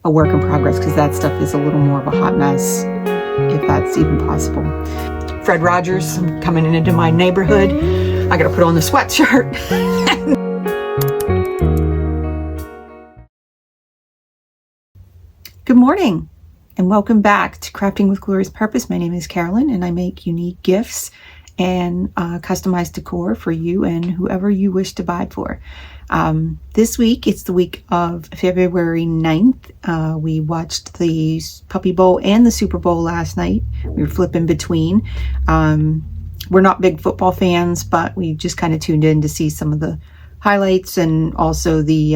a work in progress because that stuff is a little more of a hot mess, if that's even possible. Fred Rogers, I'm coming into my neighborhood. I gotta put on the sweatshirt. Good morning and welcome back to Crafting with Glorious Purpose. My name is Carolyn and I make unique gifts and customized decor for you and whoever you wish to buy for. This week, it's the week of February 9th. We watched the Puppy Bowl and the Super Bowl last night. We were flipping between. We're not big football fans, but we just kind of tuned in to see some of the highlights and also the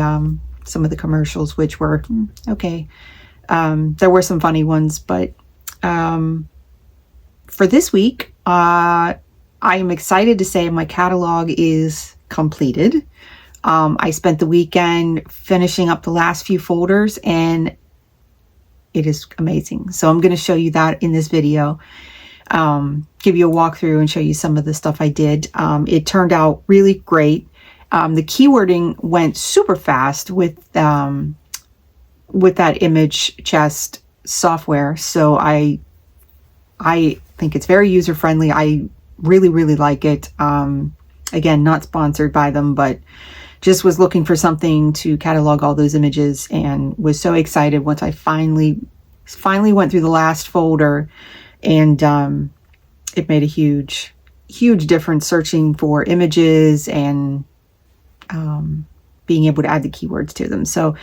some of the commercials, which were okay. There were some funny ones, but for this week, I am excited to say my catalog is completed. I spent the weekend finishing up the last few folders and it is amazing. So I'm going to show you that in this video, give you a walkthrough and show you some of the stuff I did. It turned out really great. The keywording went super fast with that image chest software. So I think it's very user-friendly. I really like it. Again, not sponsored by them, but just was looking for something to catalog all those images and was so excited once I finally went through the last folder, and it made a huge difference searching for images and being able to add the keywords to them. So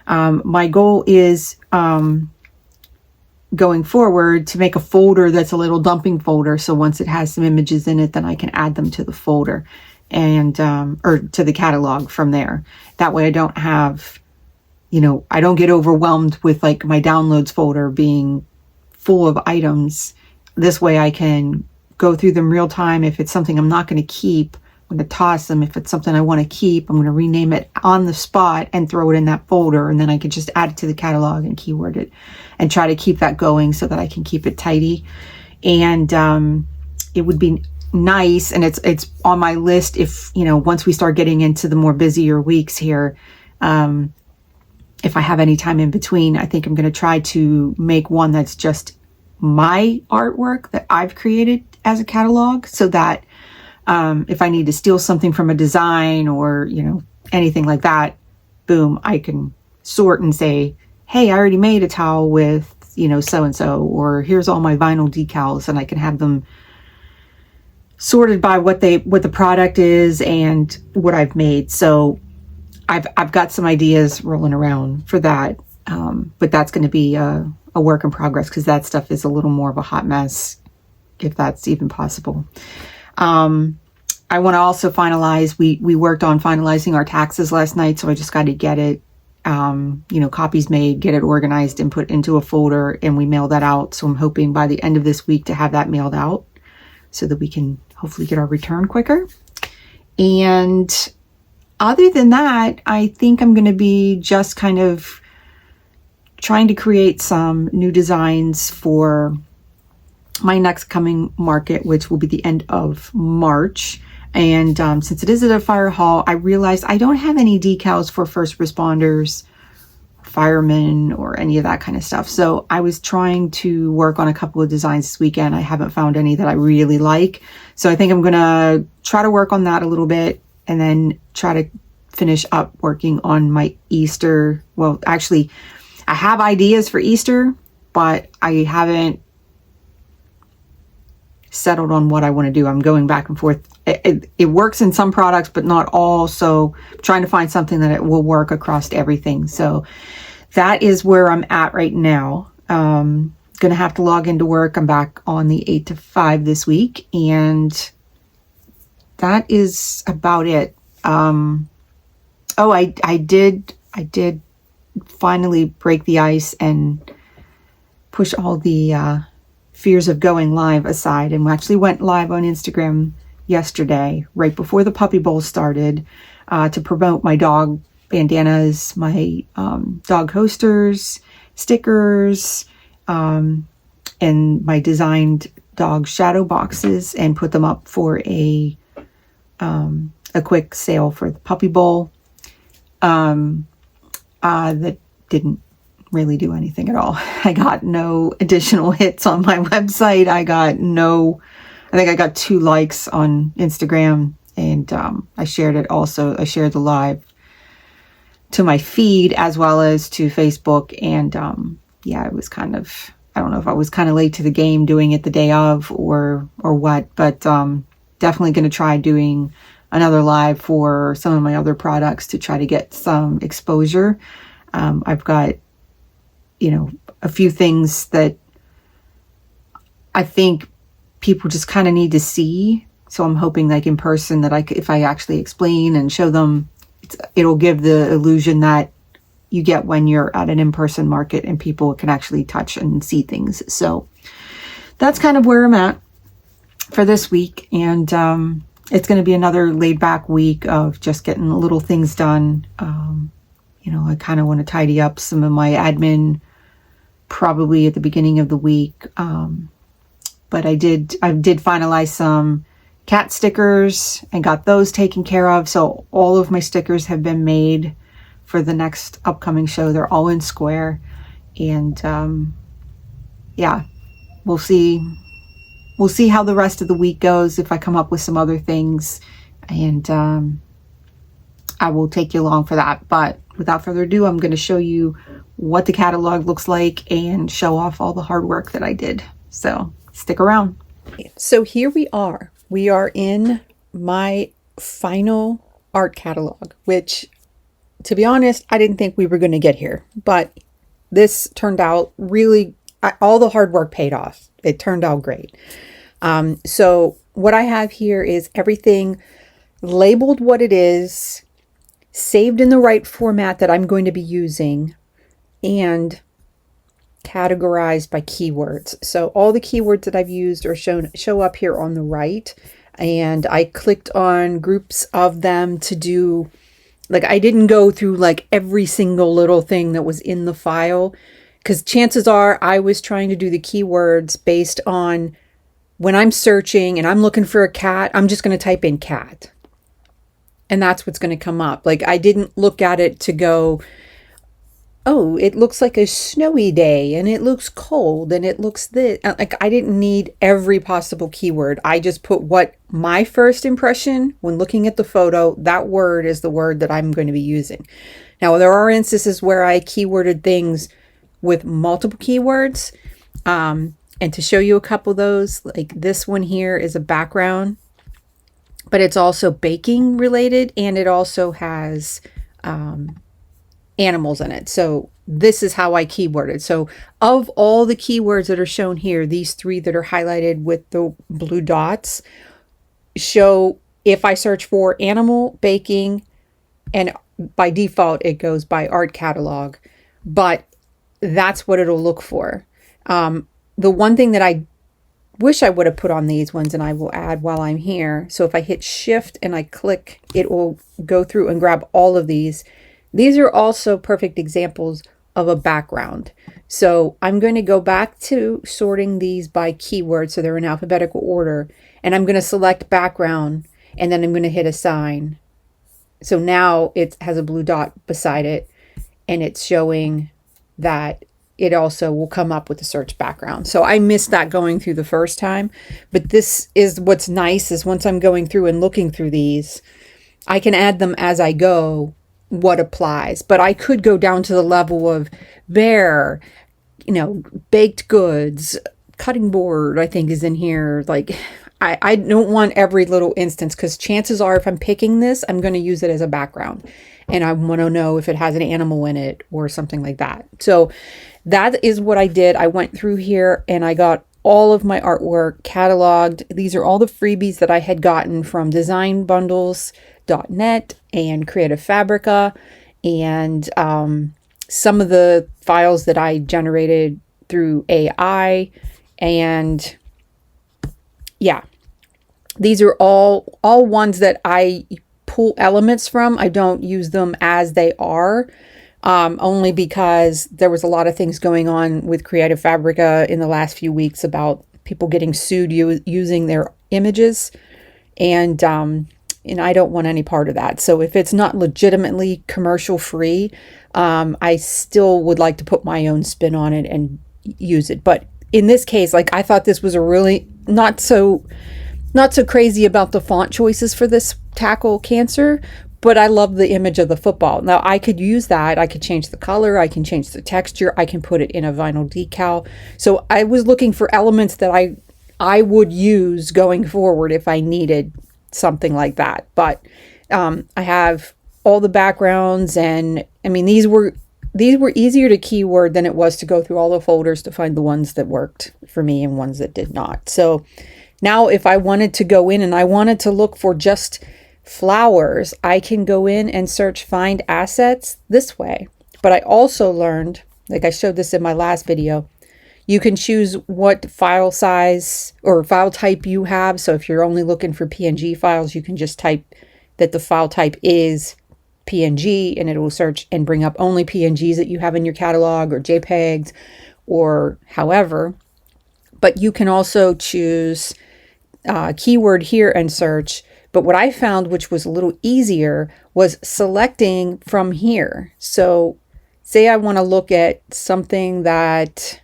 my goal is going forward to make a folder that's a little dumping folder. So once it has some images in it, then I can add them to the folder and or to the catalog from there. That way I don't have, I don't get overwhelmed with like my downloads folder being full of items. This way I can go through them real time. If it's something I'm not going to keep, I'm going to toss them. If it's something I want to keep, I'm going to rename it on the spot and throw it in that folder, and then I can just add it to the catalog and keyword it and try to keep that going so that I can keep it tidy. And it would be nice, and it's on my list if, once we start getting into the more busier weeks here, if I have any time in between, I think I'm going to try to make one that's just my artwork that I've created as a catalog, so that if I need to steal something from a design or, anything like that, boom, I can sort and say, hey, I already made a towel with, so-and-so, or here's all my vinyl decals, and I can have them sorted by what the product is and what I've made. So I've got some ideas rolling around for that. But that's going to be a work in progress because that stuff is a little more of a hot mess, if that's even possible. I want to also finalize, we worked on finalizing our taxes last night, so I just got to get it, copies made, get it organized and put into a folder, and we mail that out. So I'm hoping by the end of this week to have that mailed out so that we can hopefully get our return quicker. And other than that, I think I'm going to be just kind of trying to create some new designs for my next coming market, which will be the end of March. And since it is at a fire hall, I realized I don't have any decals for first responders, firemen, or any of that kind of stuff. So I was trying to work on a couple of designs this weekend. I haven't found any that I really like. So I think I'm going to try to work on that a little bit and then try to finish up working on my Easter. Well, actually, I have ideas for Easter, but I haven't settled on what I want to do. I'm going back and forth. It works in some products, but not all. So I'm trying to find something that it will work across everything. So that is where I'm at right now. Going to have to log into work. I'm back on the 8 to 5 this week. And that is about it. I did finally break the ice and push all the fears of going live aside, and we actually went live on Instagram yesterday, right before the Puppy Bowl started, to promote my dog bandanas, my dog coasters, stickers, and my designed dog shadow boxes, and put them up for a quick sale for the Puppy Bowl. That didn't really do anything at all. I got no additional hits on my website. I think I got 2 likes on Instagram, and I shared it also. I shared the live to my feed as well as to Facebook. And yeah, it was kind of, I don't know if I was kind of late to the game doing it the day of or what, but definitely going to try doing another live for some of my other products to try to get some exposure. I've got, a few things that I think people just kind of need to see. So I'm hoping like in person that if I actually explain and show them, it'll give the illusion that you get when you're at an in-person market and people can actually touch and see things. So that's kind of where I'm at for this week. And it's going to be another laid back week of just getting little things done. I kind of want to tidy up some of my admin probably at the beginning of the week. But I did finalize some cat stickers and got those taken care of. So all of my stickers have been made for the next upcoming show. They're all in square. And yeah, we'll see how the rest of the week goes, if I come up with some other things. And I will take you along for that. But without further ado, I'm going to show you what the catalog looks like and show off all the hard work that I did. So stick around. So here we are. We are in my final art catalog, which, to be honest, I didn't think we were going to get here. But this turned out really, all the hard work paid off. It turned out great. So what I have here is everything labeled what it is, saved in the right format that I'm going to be using, and categorized by keywords. So all the keywords that I've used are show up here on the right. And I clicked on groups of them to do, like, I didn't go through like every single little thing that was in the file, because chances are I was trying to do the keywords based on when I'm searching and I'm looking for a cat, I'm just going to type in cat. And that's what's going to come up. Like, I didn't look at it to go, oh, it looks like a snowy day and it looks cold and it looks this. Like, I didn't need every possible keyword. I just put what my first impression when looking at the photo, that word is the word that I'm going to be using. Now, there are instances where I keyworded things with multiple keywords. And to show you a couple of those, like this one here is a background, but it's also baking related, and it also has animals in it. So this is how I keyworded. So of all the keywords that are shown here, these 3 that are highlighted with the blue dots show if I search for animal, baking, and by default it goes by art catalog, but that's what it'll look for. The one thing that I wish I would have put on these ones, and I will add while I'm here. So if I hit shift and I click, it will go through and grab all of these. These are also perfect examples of a background. So I'm going to go back to sorting these by keyword, so they're in alphabetical order, and I'm going to select background, and then I'm going to hit assign. So now it has a blue dot beside it, and it's showing that it also will come up with the search background. So I missed that going through the first time, but this is what's nice, is once I'm going through and looking through these, I can add them as I go, what applies. But I could go down to the level of bear, baked goods, cutting board, I think is in here. Like, I don't want every little instance, because chances are if I'm picking this, I'm going to use it as a background. And I want to know if it has an animal in it or something like that. So that is what I did. I went through here and I got all of my artwork cataloged. These are all the freebies that I had gotten from designbundles.net and Creative Fabrica, and some of the files that I generated through AI. And yeah, these are all ones that I pull elements from. I don't use them as they are, only because there was a lot of things going on with Creative Fabrica in the last few weeks about people getting sued using their images, and I don't want any part of that. So if it's not legitimately commercial free, I still would like to put my own spin on it and use it. But in this case, like, I thought this was a really not so crazy about the font choices for this tackle cancer, but I love the image of the football. Now I could use that. I could change the color. I can change the texture. I can put it in a vinyl decal. So I was looking for elements that I would use going forward if I needed something like that. But I have all the backgrounds, and I mean, these were easier to keyword than it was to go through all the folders to find the ones that worked for me and ones that did not. So now if I wanted to go in and I wanted to look for just flowers, I can go in and search find assets this way. But I also learned, like I showed this in my last video, you can choose what file size or file type you have. So if you're only looking for PNG files, you can just type that the file type is PNG, and it will search and bring up only PNGs that you have in your catalog, or JPEGs, or however. But you can also choose keyword here and search. But what I found, which was a little easier, was selecting from here. So say I want to look at something that,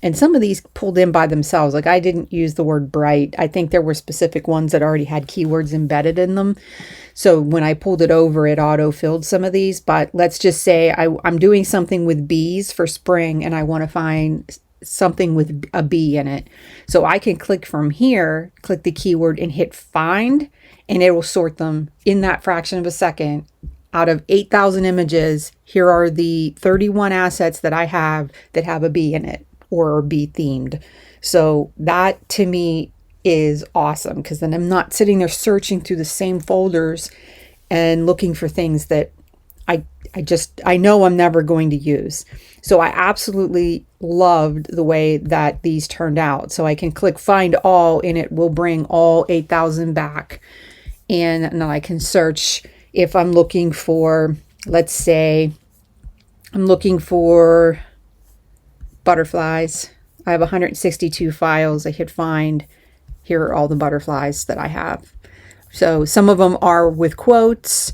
and some of these pulled in by themselves, like I didn't use the word bright. I think there were specific ones that already had keywords embedded in them. So when I pulled it over, it auto-filled some of these. But let's just say I'm doing something with bees for spring, and I want to find something with a bee in it. So I can click from here, click the keyword and hit find, and it will sort them in that fraction of a second. Out of 8,000 images, here are the 31 assets that I have that have a bee in it or are bee themed. So that to me is awesome, because then I'm not sitting there searching through the same folders and looking for things that I know I'm never going to use. So I absolutely loved the way that these turned out. So I can click find all, and it will bring all 8,000 back. And then I can search if I'm looking for, let's say I'm looking for butterflies. I have 162 files. I hit find. Here are all the butterflies that I have. So some of them are with quotes.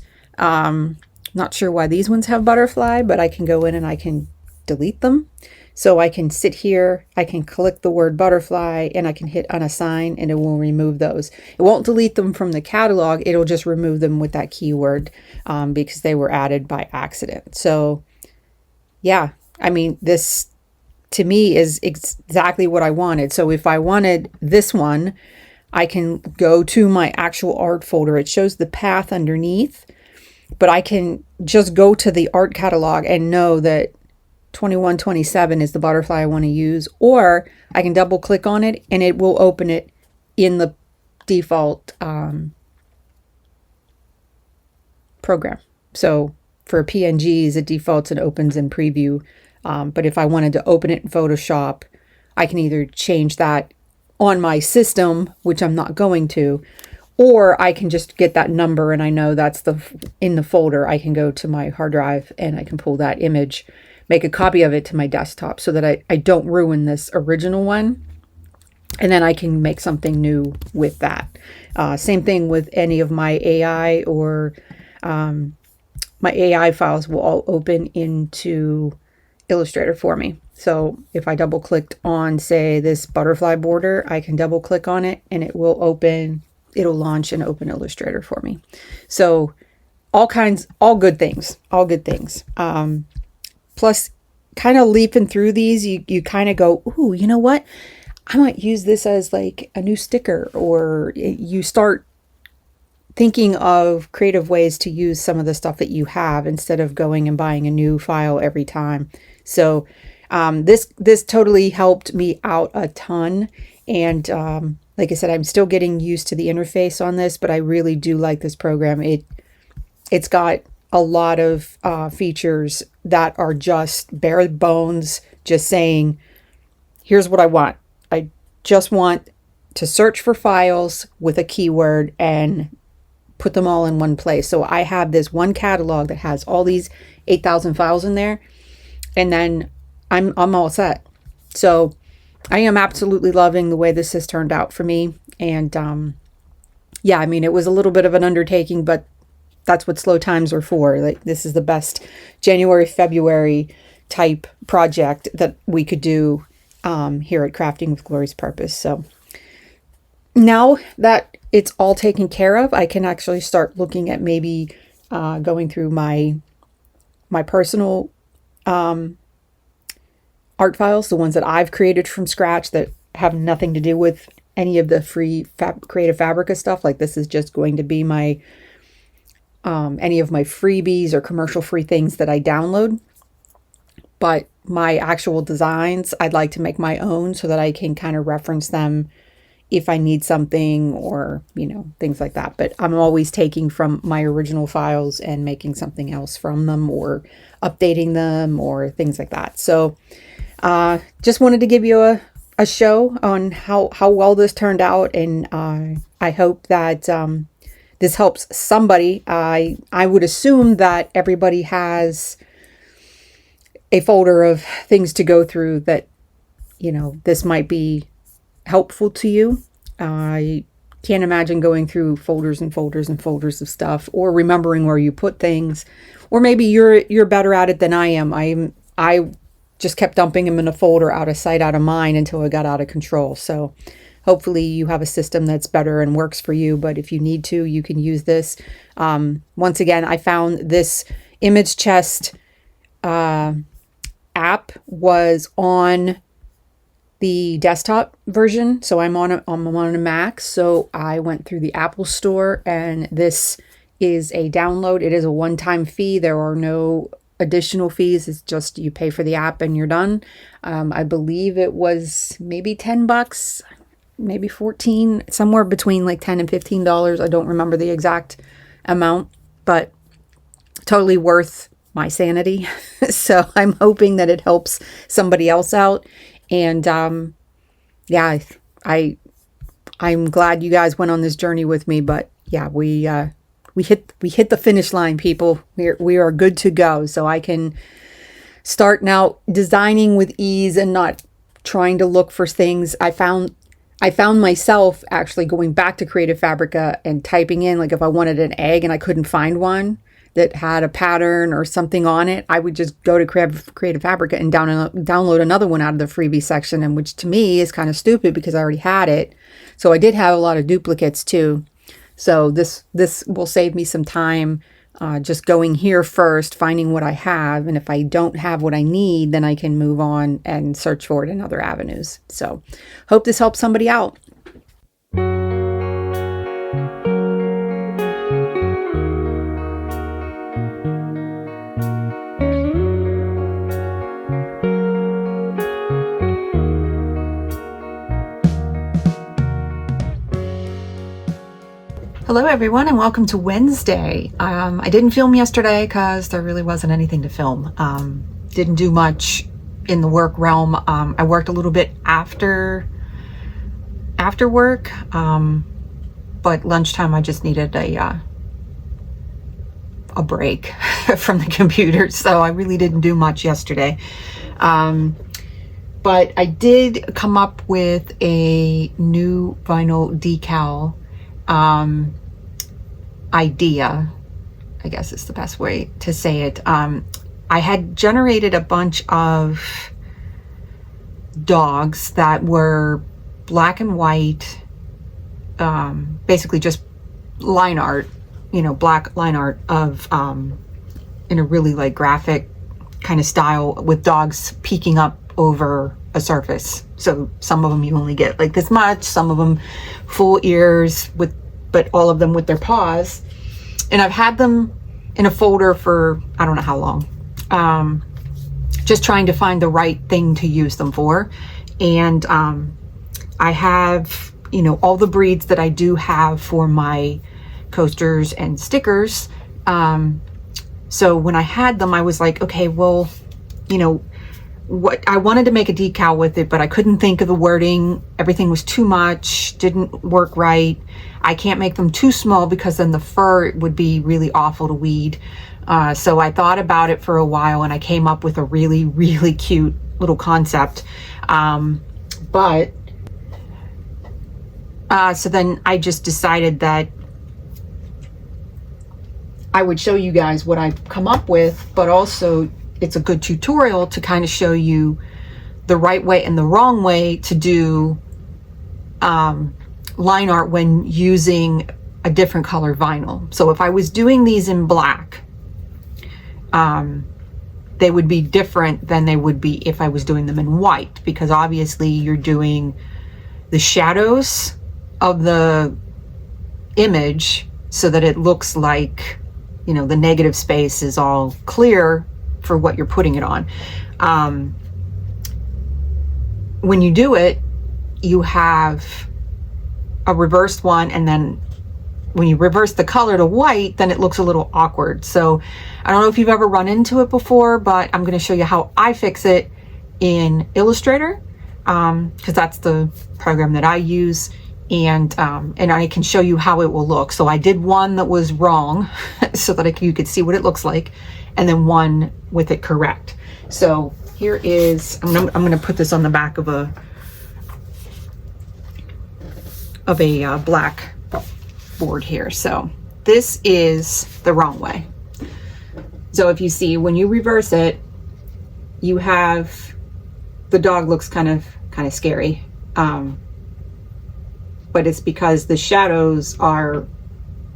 Not sure why these ones have butterfly, but I can go in and I can delete them. So I can sit here, I can click the word butterfly, and I can hit unassign, and it will remove those. It won't delete them from the catalog. It'll just remove them with that keyword because they were added by accident. So yeah, I mean, this to me is exactly what I wanted. So if I wanted this one, I can go to my actual art folder. It shows the path underneath, but I can just go to the art catalog and know that 2127 is the butterfly I want to use, or I can double click on it and it will open it in the default program. So for PNGs, it defaults and opens in preview. But if I wanted to open it in Photoshop, I can either change that on my system, which I'm not going to, or I can just get that number and I know that's in the folder. I can go to my hard drive and I can pull that image, make a copy of it to my desktop so that I don't ruin this original one. And then I can make something new with that. Same thing with any of my AI or my AI files will all open into Illustrator for me. So if I double clicked on, say, this butterfly border, I can double click on it and it will open, it'll launch and open Illustrator for me. So all good things. Plus, kind of leaping through these, you kind of go, ooh, you know what? I might use this as like a new sticker, or you start thinking of creative ways to use some of the stuff that you have instead of going and buying a new file every time. So this totally helped me out a ton. And like I said, I'm still getting used to the interface on this, but I really do like this program. It's got a lot of features that are just bare bones, just saying, here's what I want. I just want to search for files with a keyword and put them all in one place. So I have this one catalog that has all these 8,000 files in there, and then I'm all set. So I am absolutely loving the way this has turned out for me. And yeah, I mean, it was a little bit of an undertaking, but that's what slow times are for. Like, this is the best January, February type project that we could do here at Crafting with Glory's Purpose. So now that it's all taken care of, I can actually start looking at maybe going through my personal art files, the ones that I've created from scratch that have nothing to do with any of the free Creative Fabrica stuff. Like, this is just going to be my any of my freebies or commercial free things that I download. But my actual designs, I'd like to make my own so that I can kind of reference them if I need something, or, you know, things like that. But I'm always taking from my original files and making something else from them, or updating them, or things like that. So just wanted to give you a show on how well this turned out. And I hope that this helps somebody. I would assume that everybody has a folder of things to go through that, you know, this might be helpful to you. I can't imagine going through folders and folders and folders of stuff, or remembering where you put things. Or maybe you're better at it than I am. I just kept dumping them in a folder, out of sight, out of mind, until it got out of control. So hopefully you have a system that's better and works for you. But if you need to, you can use this. Once again, I found this image chest app was on the desktop version, so I'm on a Mac. So I went through the Apple Store, and this is a download. It is a one-time fee. There are no additional fees. It's just you pay for the app and you're done. I believe it was maybe $10, maybe 14, somewhere between like $10 and $15. I don't remember the exact amount, but totally worth my sanity. So I'm hoping that it helps somebody else out. And yeah, I'm glad you guys went on this journey with me. But yeah, we hit the finish line, people. We are good to go. So I can start now designing with ease and not trying to look for things. I found myself actually going back to Creative Fabrica and typing in, like, if I wanted an egg and I couldn't find one that had a pattern or something on it, I would just go to Creative Fabrica and download another one out of the freebie section, and which to me is kind of stupid because I already had it. So I did have a lot of duplicates too. So this will save me some time, just going here first, finding what I have, and if I don't have what I need, then I can move on and search for it in other avenues. So hope this helps somebody out. Hello everyone, and welcome to Wednesday. I didn't film yesterday because there really wasn't anything to film. Didn't do much in the work realm. I worked a little bit after work, but lunchtime I just needed a break from the computer, so I really didn't do much yesterday. But I did come up with a new vinyl decal idea, I guess is the best way to say it. I had generated a bunch of dogs that were black and white, basically just line art, black line art of in a really like graphic kind of style, with dogs peeking up over a surface. So some of them you only get like this much, some of them full ears, but all of them with their paws. And I've had them in a folder for I don't know how long, just trying to find the right thing to use them for. And I have all the breeds that I do have for my coasters and stickers. So when I had them, I was like, okay, well, what I wanted to make a decal with it, but I couldn't think of the wording. Everything was too much, didn't work right. I can't make them too small because then the fur would be really awful to weed. So I thought about it for a while, and I came up with a really, really cute little concept. So then I just decided that I would show you guys what I've come up with, but also it's a good tutorial to kind of show you the right way and the wrong way to do line art when using a different color vinyl. So if I was doing these in black, they would be different than they would be if I was doing them in white, because obviously you're doing the shadows of the image so that it looks like, you know, the negative space is all clear for what you're putting it on. When you do it, you have a reversed one, and then when you reverse the color to white, then it looks a little awkward. So I don't know if you've ever run into it before, but I'm going to show you how I fix it in Illustrator, because that's the program that I use, and I can show you how it will look. So I did one that was wrong so that you could see what it looks like, and then one with it correct. So here is, I'm going to put this on the back of a black board here. So this is the wrong way. So if you see, when you reverse it, you have, the dog looks kind of scary, but it's because the shadows are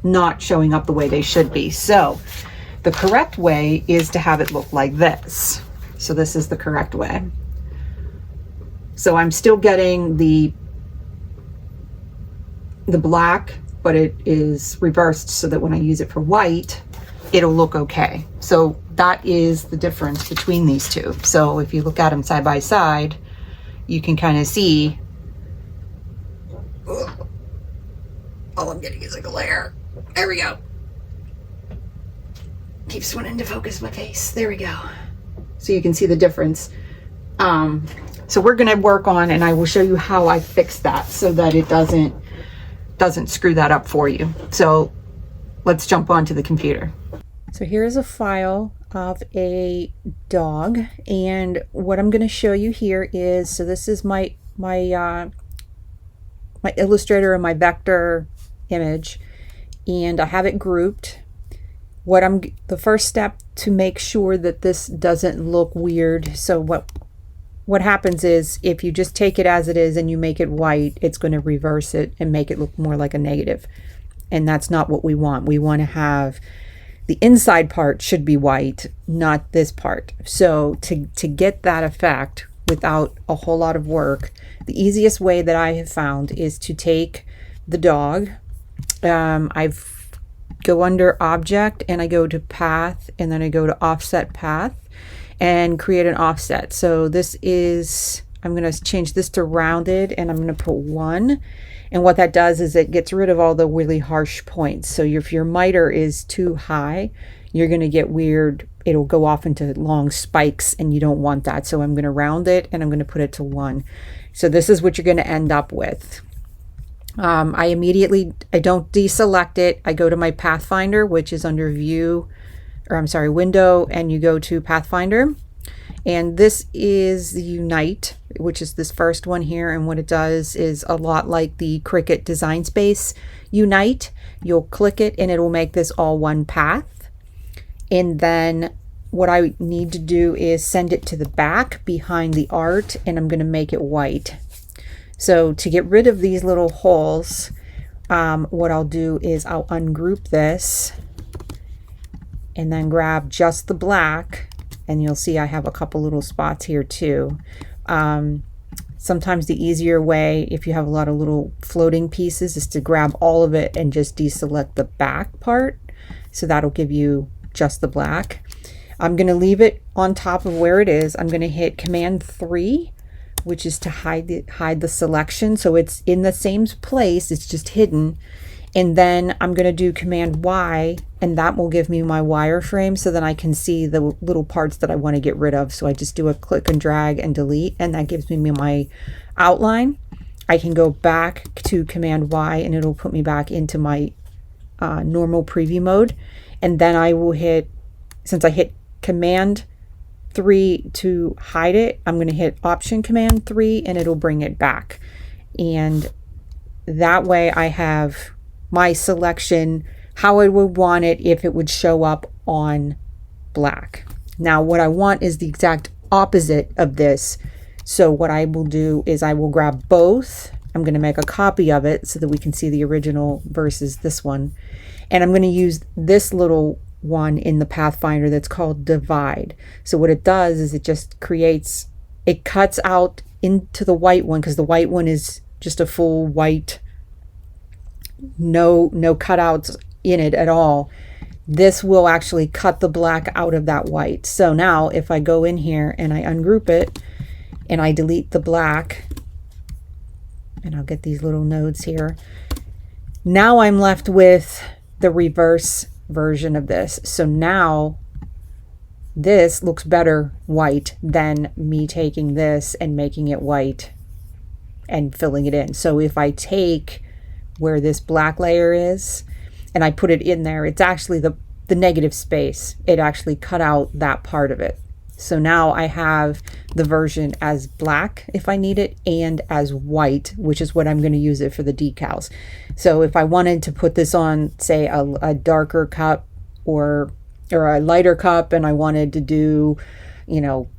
not showing up the way they should be. So the correct way is to have it look like this. So this is the correct way. So I'm still getting the black, but it is reversed so that when I use it for white, it'll look okay. So that is the difference between these two. So if you look at them side by side, you can kind of see, all I'm getting is a glare. There we go. Keeps wanting to focus my face. There we go. So you can see the difference. So we're gonna work on, and I will show you how I fix that so that it doesn't screw that up for you. So let's jump onto the computer. So here's a file of a dog, and what I'm going to show you here is, so this is my Illustrator and my vector image, and I have it grouped. The first step to make sure that this doesn't look weird, so what happens is, if you just take it as it is and you make it white, it's going to reverse it and make it look more like a negative. And that's not what we want. We want to have the inside part should be white, not this part. So to get that effect without a whole lot of work, the easiest way that I have found is to take the dog. I go under object and I go to path, and then I go to offset path and create an offset. So this is, I'm going to change this to rounded, and I'm going to put 1. And what that does is it gets rid of all the really harsh points. So if your miter is too high, you're going to get weird, it'll go off into long spikes, and you don't want that. So I'm going to round it, and I'm going to put it to 1. So this is what you're going to end up with. I don't deselect it. I go to my Pathfinder, which is under window, and you go to Pathfinder, and this is the Unite, which is this first one here. And what it does is a lot like the Cricut Design Space Unite. You'll click it and it will make this all one path. And then what I need to do is send it to the back behind the art, and I'm going to make it white. So to get rid of these little holes, what I'll do is I'll ungroup this and then grab just the black, and you'll see I have a couple little spots here too. Sometimes the easier way, if you have a lot of little floating pieces, is to grab all of it and just deselect the back part. So that'll give you just the black. I'm going to leave it on top of where it is. I'm going to hit Command 3, which is to hide the selection. So it's in the same place, it's just hidden. And then I'm going to do Command Y, and that will give me my wireframe, so then I can see the little parts that I want to get rid of. So I just do a click and drag and delete, and that gives me my outline. I can go back to Command Y, and it'll put me back into my normal preview mode. And then I will hit, since I hit Command 3 to hide it, I'm going to hit Option Command 3, and it'll bring it back. And that way I have my selection how I would want it if it would show up on black. Now what I want is the exact opposite of this. So what I will do is I will grab both. I'm going to make a copy of it so that we can see the original versus this one. And I'm going to use this little one in the Pathfinder that's called divide. So what it does is it just creates, it cuts out into the white one, because the white one is just a full white, no cutouts in it at all. This will actually cut the black out of that white. So now if I go in here and I ungroup it and I delete the black, and I'll get these little nodes here, now I'm left with the reverse version of this. So now this looks better white than me taking this and making it white and filling it in. So if I take where this black layer is and I put it in there, it's actually the negative space. It actually cut out that part of it. So now I have the version as black if I need it, and as white, which is what I'm going to use it for the decals. So if I wanted to put this on, say, a darker cup or a lighter cup, and I wanted to do, you know,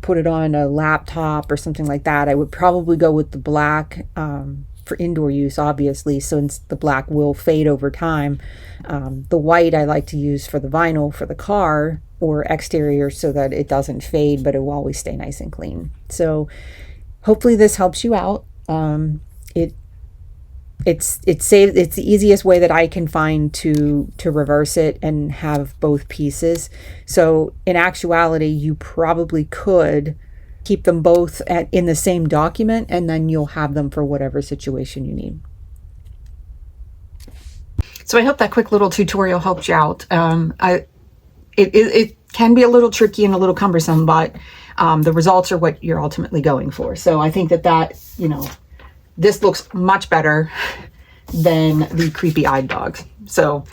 put it on a laptop or something like that, I would probably go with the black for indoor use, obviously, since the black will fade over time. The white I like to use for the vinyl for the car or exterior so that it doesn't fade, but it will always stay nice and clean. So hopefully this helps you out. It's the easiest way that I can find to reverse it and have both pieces. So in actuality, you probably could keep them both in the same document, and then you'll have them for whatever situation you need. So I hope that quick little tutorial helped you out. It can be a little tricky and a little cumbersome, but the results are what you're ultimately going for. So I think that, you know, this looks much better than the creepy-eyed dogs. So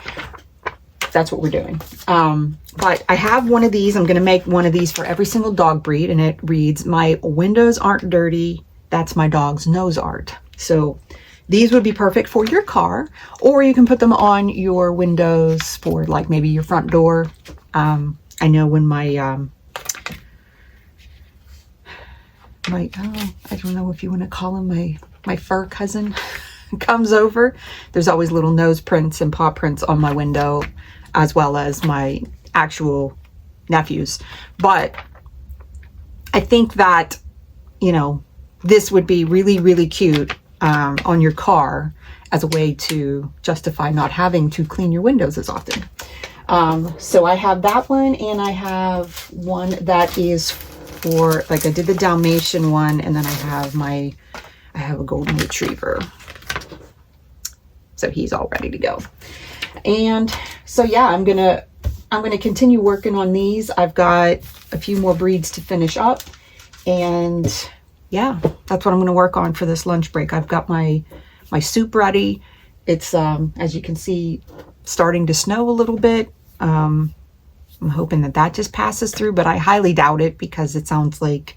that's what we're doing. But I have one of these. I'm going to make one of these for every single dog breed, and it reads, "My windows aren't dirty. That's my dog's nose art." So these would be perfect for your car, or you can put them on your windows for like maybe your front door. I know when I don't know if you want to call him my fur cousin comes over, there's always little nose prints and paw prints on my window, as well as my actual nephews. But I think that, you know, this would be really, really cute on your car as a way to justify not having to clean your windows as often. So I have that one, and I have one that is for, like, I did the Dalmatian one, and then I have a golden retriever. So he's all ready to go. And so yeah, I'm gonna continue working on these. I've got a few more breeds to finish up, and yeah, that's what I'm gonna work on for this lunch break. I've got my soup ready. It's as you can see, starting to snow a little bit. I'm hoping that just passes through, but I highly doubt it, because it sounds like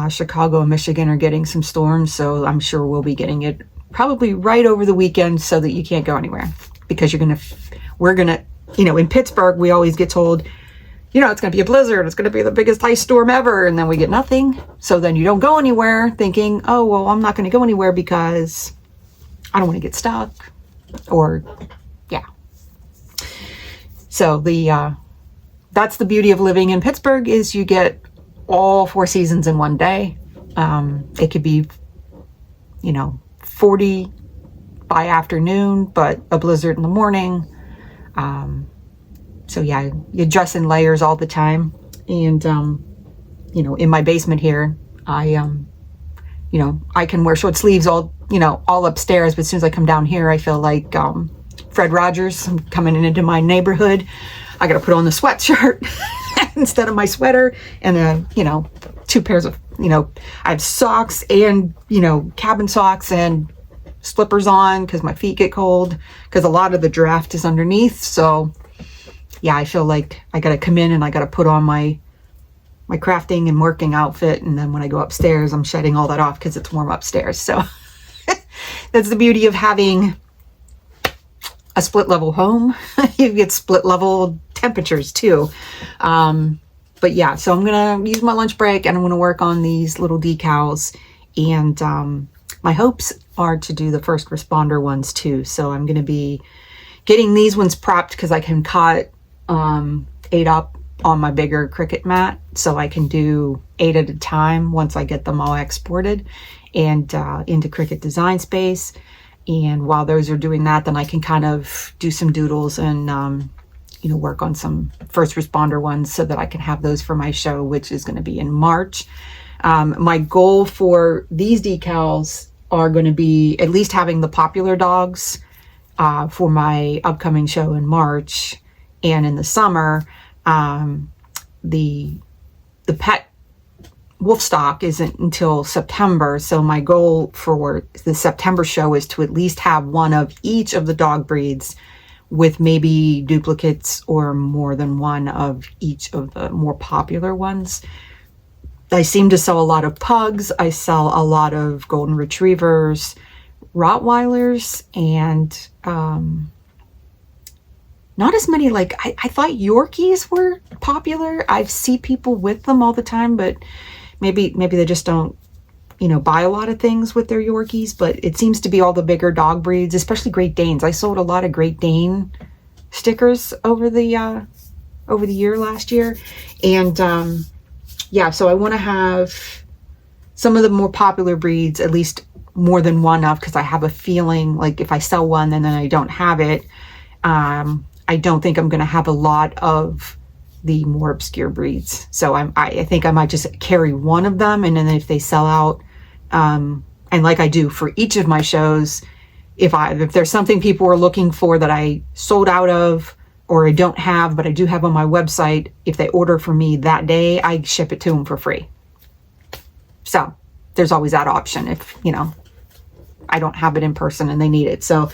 Chicago and Michigan are getting some storms, so I'm sure we'll be getting it probably right over the weekend, so that you can't go anywhere, because we're gonna, you know, in Pittsburgh, we always get told, you know, it's gonna be a blizzard, it's gonna be the biggest ice storm ever, and then we get nothing. So then you don't go anywhere, thinking, oh, well, I'm not gonna go anywhere because I don't want to get stuck, or yeah. So that's the beauty of living in Pittsburgh, is you get all 4 seasons in one day. It could be, you know, 40 by afternoon, but a blizzard in the morning. So yeah, you dress in layers all the time. And, you know, in my basement here, you know, I can wear short sleeves all upstairs, but as soon as I come down here, I feel like Fred Rogers. I'm coming into my neighborhood. I got to put on the sweatshirt instead of my sweater, and you know, 2 pairs of, you know, I have socks and, you know, cabin socks and slippers on, because my feet get cold, because a lot of the draft is underneath. So yeah, I feel like I got to come in and I got to put on my crafting and working outfit, and then when I go upstairs, I'm shedding all that off because it's warm upstairs. So that's the beauty of having a split level home, you get split level temperatures too. But yeah, so I'm going to use my lunch break and I'm going to work on these little decals. And my hopes are to do the first responder ones too. So I'm going to be getting these ones prepped because I can cut 8 up on my bigger Cricut mat. So I can do 8 at a time once I get them all exported and into Cricut Design Space. And while those are doing that, then I can kind of do some doodles and work on some first responder ones so that I can have those for my show, which is going to be in March. My goal for these decals are going to be at least having the popular dogs for my upcoming show in March. And in the summer, the pet wolf stock isn't until September. So my goal for the September show is to at least have one of each of the dog breeds with maybe duplicates or more than one of each of the more popular ones. I seem to sell a lot of pugs. I sell a lot of golden retrievers, Rottweilers, and not as many. Like I thought Yorkies were popular. I see people with them all the time, but maybe they just don't buy a lot of things with their Yorkies. But it seems to be all the bigger dog breeds, especially Great Danes. I sold a lot of Great Dane stickers over the year last year. And yeah, so I want to have some of the more popular breeds, at least more than one of, because I have a feeling like if I sell one and then I don't have it, I don't think I'm going to have a lot of the more obscure breeds. So I think I might just carry one of them, and then if they sell out, and like I do for each of my shows, if there's something people are looking for that I sold out of or I don't have, but I do have on my website, if they order from me that day, I ship it to them for free. So there's always that option if, I don't have it in person and they need it. So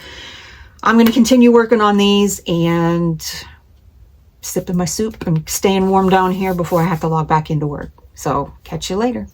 I'm going to continue working on these and sipping my soup and staying warm down here before I have to log back into work. So catch you later.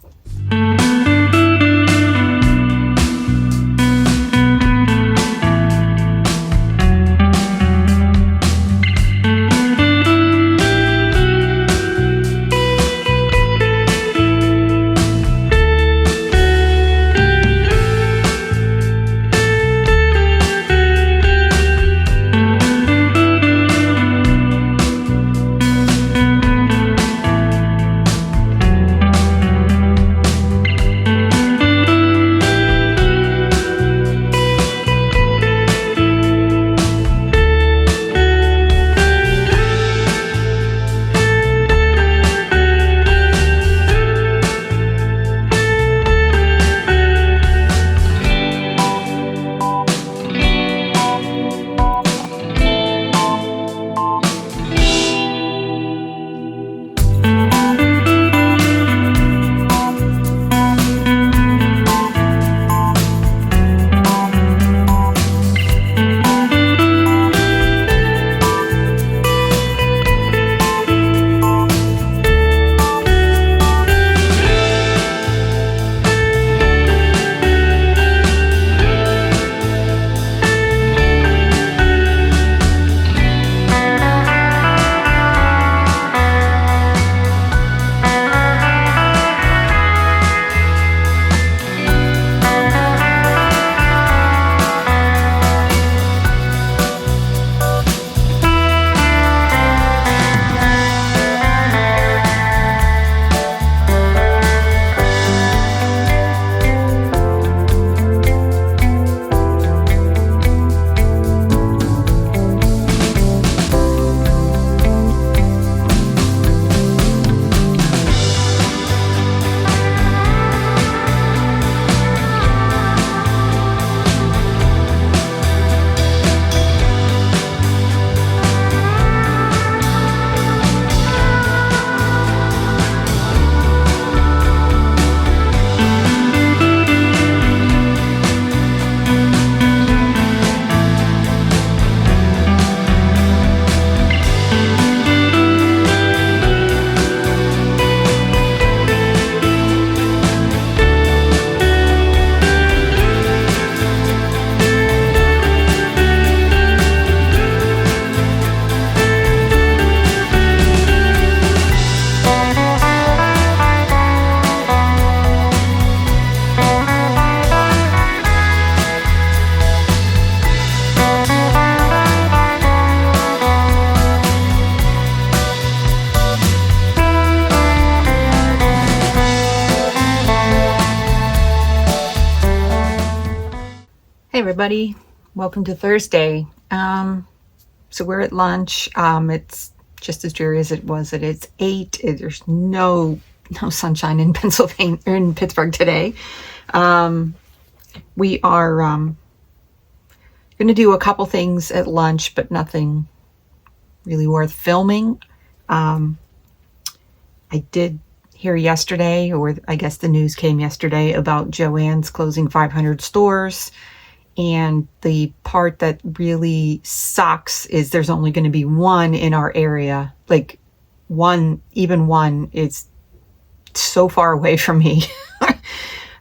Hey everybody, welcome to Thursday. So we're at lunch. It's just as dreary as it was. It's 8. There's no sunshine in Pennsylvania or in Pittsburgh today. We are going to do a couple things at lunch, but nothing really worth filming. I did hear yesterday, or I guess the news came yesterday, about Joann's closing 500 stores. And the part that really sucks is there's only going to be one in our area. Like even one is so far away from me.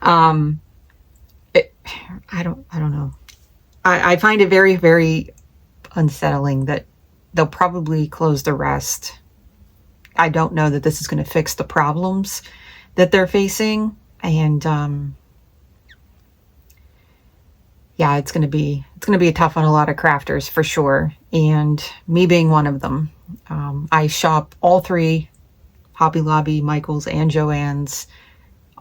I don't know. I find it very, very unsettling that they'll probably close the rest. I don't know that this is going to fix the problems that they're facing. And, yeah, it's going to be a tough on a lot of crafters for sure. And me being one of them. I shop all three, Hobby Lobby, Michael's, and Joann's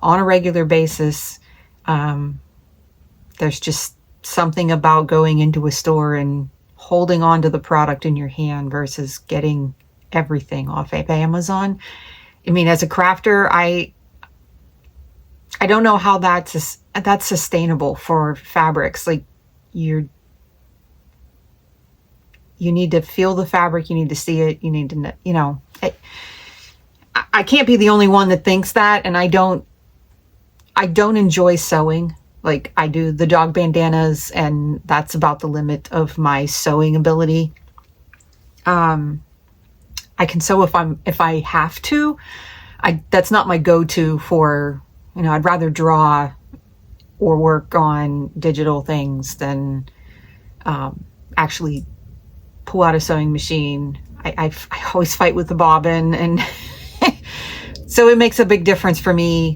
on a regular basis. There's just something about going into a store and holding on to the product in your hand versus getting everything off of Amazon. I mean, as a crafter, I don't know how that's sustainable for fabrics. Like you need to feel the fabric, you need to see it, you need to, I can't be the only one that thinks that. And I don't enjoy sewing. Like I do the dog bandanas, and that's about the limit of my sewing ability. I can sew if I have to. That's not my go-to for, I'd rather draw or work on digital things than actually pull out a sewing machine. I always fight with the bobbin, and so it makes a big difference for me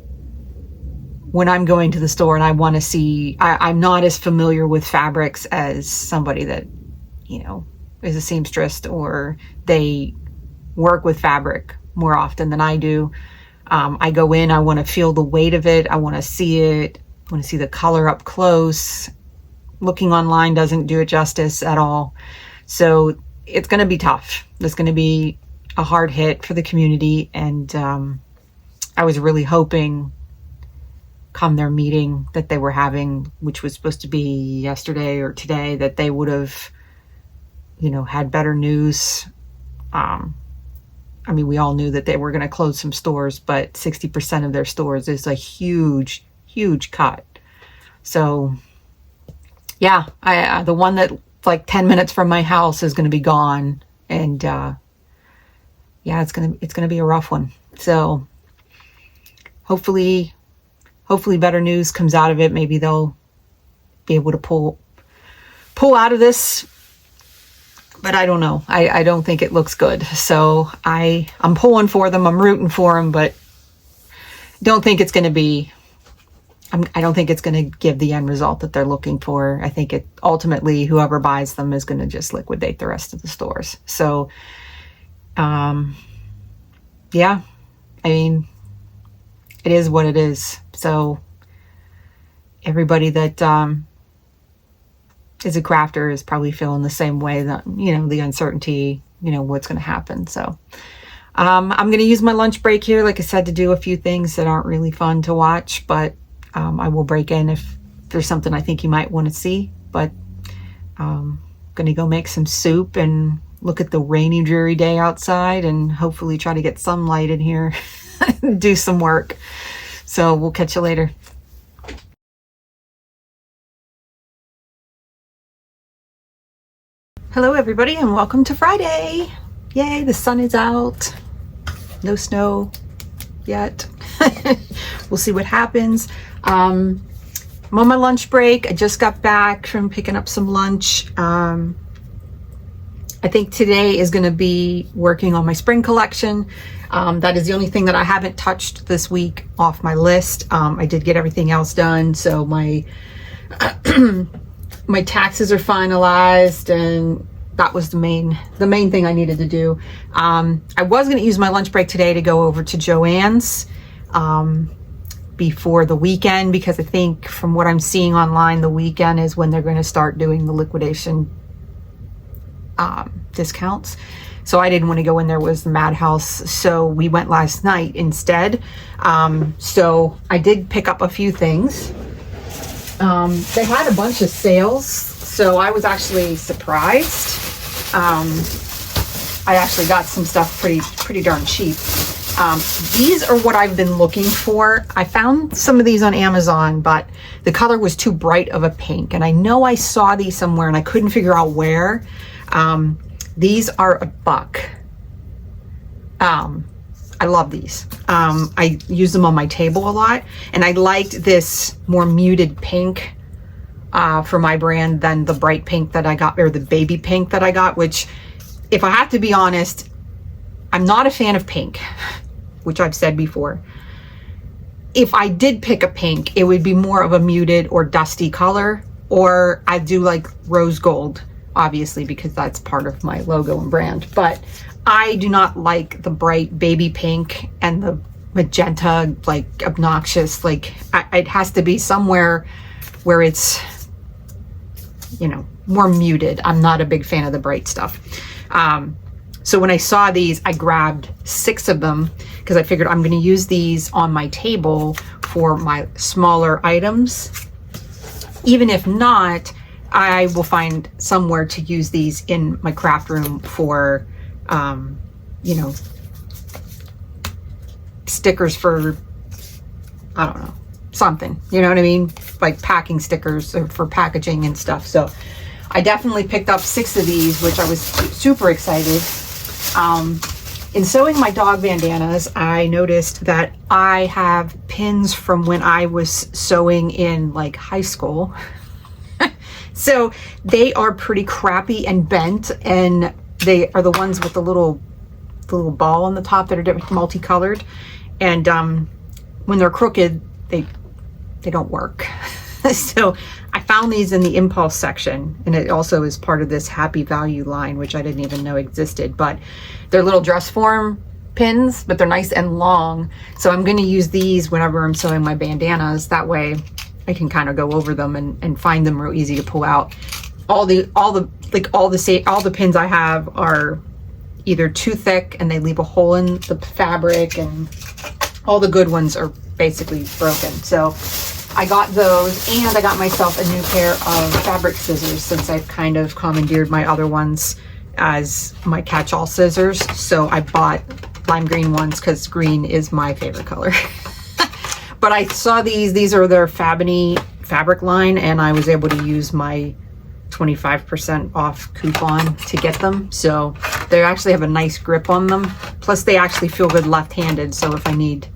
when I'm going to the store and I want to see. I'm not as familiar with fabrics as somebody that, is a seamstress, or they work with fabric more often than I do. I go in, I want to feel the weight of it. I want to see it. I want to see the color up close. Looking online doesn't do it justice at all. So it's going to be tough. It's going to be a hard hit for the community. And I was really hoping come their meeting that they were having, which was supposed to be yesterday or today, that they would have, had better news. I mean, we all knew that they were going to close some stores, but 60% of their stores is a huge, huge cut. So yeah, the one that like 10 minutes from my house is going to be gone. And, yeah, it's going to be a rough one. So hopefully better news comes out of it. Maybe they'll be able to pull out of this. But I don't know. I don't think it looks good. So I'm pulling for them. I'm rooting for them, but don't think it's going to be, I don't think it's going to give the end result that they're looking for. I think it ultimately, whoever buys them is going to just liquidate the rest of the stores. So, yeah, I mean, it is what it is. So everybody that, is a crafter is probably feeling the same way, that, the uncertainty, what's going to happen. So, I'm going to use my lunch break here, like I said, to do a few things that aren't really fun to watch, but, I will break in if there's something I think you might want to see. But, I'm going to go make some soup and look at the rainy, dreary day outside, and hopefully try to get sunlight in here, do some work. So we'll catch you later. Hello everybody, and welcome to Friday. Yay, the sun is out. No snow yet. We'll see what happens. I'm on my lunch break. I just got back from picking up some lunch. I think today is going to be working on my spring collection. That is the only thing that I haven't touched this week off my list. I did get everything else done, so my my taxes are finalized, and that was the main thing I needed to do. I was going to use my lunch break today to go over to Joann's, before the weekend, because I think from what I'm seeing online, the weekend is when they're going to start doing the liquidation discounts. So I didn't want to go in there was the madhouse, so we went last night instead. So I did pick up a few things. They had a bunch of sales, so I was actually surprised. I actually got some stuff pretty darn cheap. These are what I've been looking for. I found some of these on Amazon, but the color was too bright of a pink, and I know I saw these somewhere and I couldn't figure out where. These are $1. I love these. I use them on my table a lot, and I liked this more muted pink for my brand than the bright pink that I got, or the baby pink that I got, which, if I have to be honest, I'm not a fan of pink, which I've said before. If I did pick a pink, it would be more of a muted or dusty color, or I do like rose gold, obviously, because that's part of my logo and brand. But I do not like the bright baby pink and the magenta, like obnoxious, like it has to be somewhere where it's, you know, more muted. I'm not a big fan of the bright stuff. So when I saw these, I grabbed 6 of them because I figured I'm going to use these on my table for my smaller items. Even if not, I will find somewhere to use these in my craft room for, you know, stickers for, I don't know, something, you know what I mean? Like packing stickers or for packaging and stuff. So I definitely picked up 6 of these, which I was super excited. In sewing my dog bandanas, I noticed that I have pins from when I was sewing in like high school. So they are pretty crappy and bent, and they are the ones with the little ball on the top that are multicolored. And when they're crooked, they don't work. So I found these in the impulse section, and it also is part of this Happy Value line, which I didn't even know existed. But they're little dress form pins, but they're nice and long. So I'm going to use these whenever I'm sewing my bandanas. That way I can kind of go over them and find them real easy to pull out. All the pins I have are either too thick and they leave a hole in the fabric, and all the good ones are basically broken. So I got those, and I got myself a new pair of fabric scissors since I've kind of commandeered my other ones as my catch-all scissors. So I bought lime green ones because green is my favorite color. But I saw these are their Fabini fabric line, and I was able to use my 25% off coupon to get them. So they actually have a nice grip on them. Plus they actually feel good left-handed. So if I need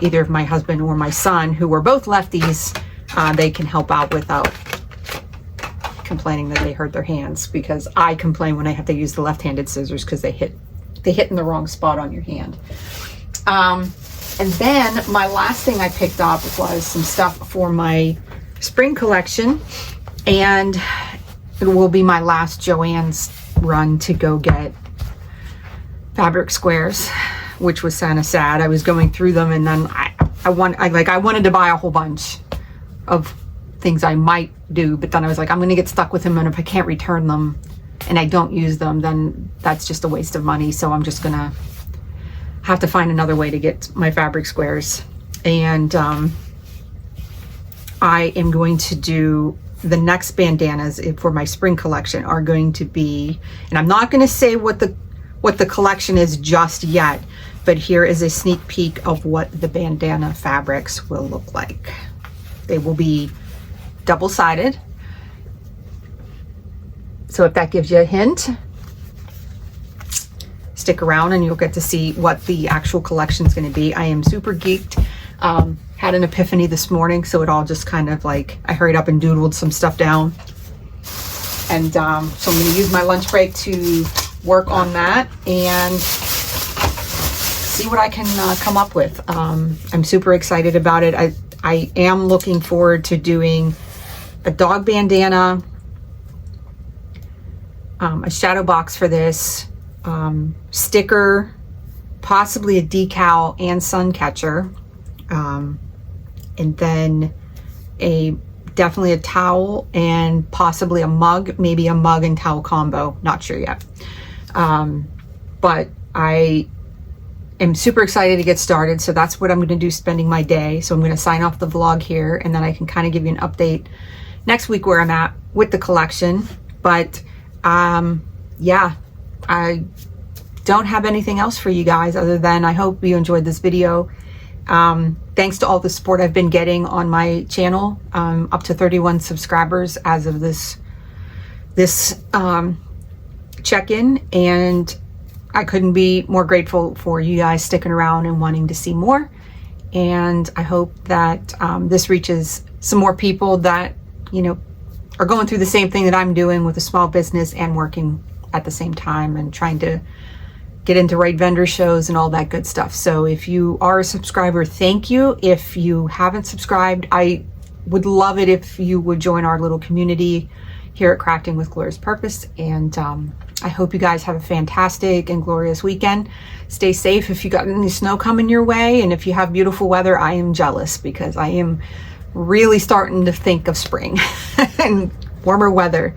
either of my husband or my son, who are both lefties, they can help out without complaining that they hurt their hands, because I complain when I have to use the left-handed scissors because they hit in the wrong spot on your hand. And then my last thing I picked up was some stuff for my spring collection, and it will be my last Joann's run to go get fabric squares, which was kind of sad. I was going through them, and then I wanted to buy a whole bunch of things I might do, but then I was like, I'm going to get stuck with them, and if I can't return them and I don't use them, then that's just a waste of money. So I'm just going to have to find another way to get my fabric squares. And I am going to do the next bandanas for my spring collection are going to be, and I'm not going to say what the collection is just yet, but here is a sneak peek of what the bandana fabrics will look like. They will be double-sided. So if that gives you a hint, stick around and you'll get to see what the actual collection is going to be. I am super geeked. Had an epiphany this morning, so it all just kind of like, I hurried up and doodled some stuff down. And so I'm going to use my lunch break to work on that and see what I can come up with. I'm super excited about it. I am looking forward to doing a dog bandana, a shadow box for this, sticker, possibly a decal and sun catcher. and then definitely a towel and possibly a mug, maybe a mug and towel combo, not sure yet. But I am super excited to get started, so that's what I'm going to do spending my day. So I'm going to sign off the vlog here, and then I can kind of give you an update next week where I'm at with the collection. But yeah, I don't have anything else for you guys other than I hope you enjoyed this video. Thanks to all the support I've been getting on my channel, up to 31 subscribers as of this check-in, and I couldn't be more grateful for you guys sticking around and wanting to see more. And I hope that this reaches some more people that, you know, are going through the same thing that I'm doing with a small business and working at the same time and trying to get into right vendor shows and all that good stuff. So if you are a subscriber, thank you. If you haven't subscribed, I would love it if you would join our little community here at Crafting with Glorious Purpose. And I hope you guys have a fantastic and glorious weekend. Stay safe if you got any snow coming your way, and if you have beautiful weather, I am jealous because I am really starting to think of spring and warmer weather.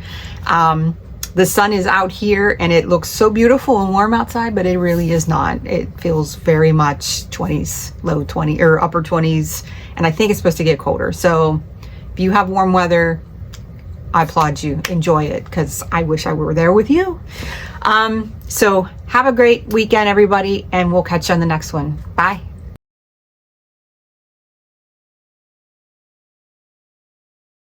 The sun is out here and it looks so beautiful and warm outside, but it really is not. It feels very much 20s, low 20 or upper 20s, and I think it's supposed to get colder. So if you have warm weather, I applaud you. Enjoy it, because I wish I were there with you. So have a great weekend, everybody, and we'll catch you on the next one. Bye.